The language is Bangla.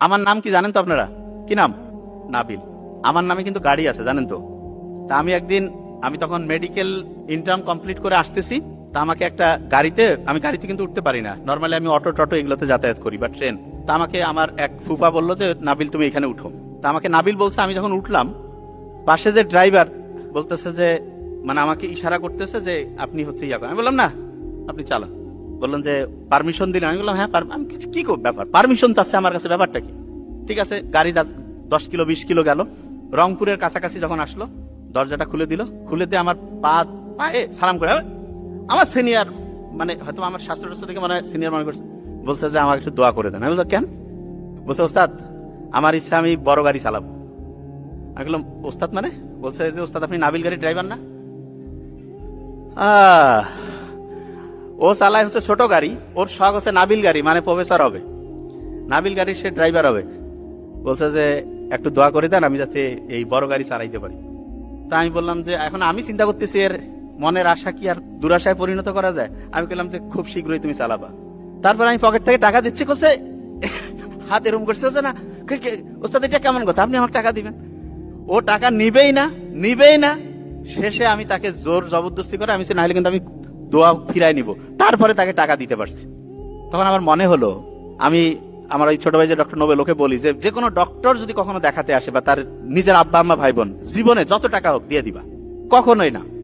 আমার নাম কি জানেন তো আপনারা? কি নাম? নাবিল। আমার নামে কিন্তু গাড়ি আছে, জানেন তো? তা আমি তখন মেডিকেল ইন্টার্ন কমপ্লিট করে আসতেছি। তা আমাকে একটা গাড়িতে, আমি গাড়িতে কিন্তু উঠতে পারি না, নর্মালি আমি অটো টটো এগুলোতে যাতায়াত করি বা ট্রেন। তা আমাকে আমার এক ফুফা বললো যে নাবিল তুমি এখানে উঠো। তা আমাকে নাবিল বলছে, আমি যখন উঠলাম পাশে যে ড্রাইভার বলতেছে যে, মানে আমাকে ইশারা করতেছে যে আপনি হচ্ছে ইয়া করেন। আমি বললাম না, আপনি চালান। বললেন যে পারমিশন দিলেন? আমি বললাম হ্যাঁ, আমি কি ব্যাপার, পারমিশন চাচ্ছে আমার কাছে, ব্যাপারটা কি? ঠিক আছে, গাড়ি 10 কিলো 20 কিলো গেল, রংপুরের কাছাকাছি যখন আসলো দরজাটা খুলে দিল, খুলে দিয়ে আমার পায়ে সালাম করে, আমার সিনিয়র, মানে হয়তো আমার শাস্ত্র থেকে মানে সিনিয়র মনে করছে, বলছে যে আমাকে একটু দোয়া করে দেন। আমি বললাম কেন? বলছে ওস্তাদ আমার ইচ্ছা আমি বড় গাড়ি চালাবো। আমি বললাম ওস্তাদ মানে? বলছে যে ওস্তাদ আপনি নাবিল গাড়ির ড্রাইভার না? আহ, ও চালায় হচ্ছে ছোট গাড়ি, ওর শখ হচ্ছে নাবিল গাড়ি, মানে প্রফেসর হবে, নাবিল গাড়ির সে ড্রাইভার হবে। বলছে যে একটু দোয়া করে দেন আমি যাতে এই বড় গাড়ি চালাইতে পারি। তা আমি বললাম যে এখন আমি চিন্তা করতেছি এর মনের আশা কি আর দুরাশায় পরিণত করা যায়? আমি বললাম যে খুব শীঘ্রই তুমি চালাবা। তারপর আমি পকেট থেকে টাকা দিচ্ছি, করছে হাত এরম করছে হচ্ছে না, ওস্তাদ এটা কেমন কথা, আপনি আমাকে টাকা দিবেন? ও টাকা নিবেই না। শেষে আমি তাকে জোর জবরদস্তি করে, আমি নাহলে কিন্তু আমি দোয়া ফিরাই নিব, তারপরে তাকে টাকা দিতে পারছি। তখন আমার মনে হলো, আমি আমার ওই ছোট ভাই যে ডক্টর নোবেল, ওকে বলি যে কোনো ডক্টর যদি কখনো দেখাতে আসে বা তার নিজের আব্বা আম্মা ভাই বোন, জীবনে যত টাকা হোক দিয়ে দিবা, কখনোই না।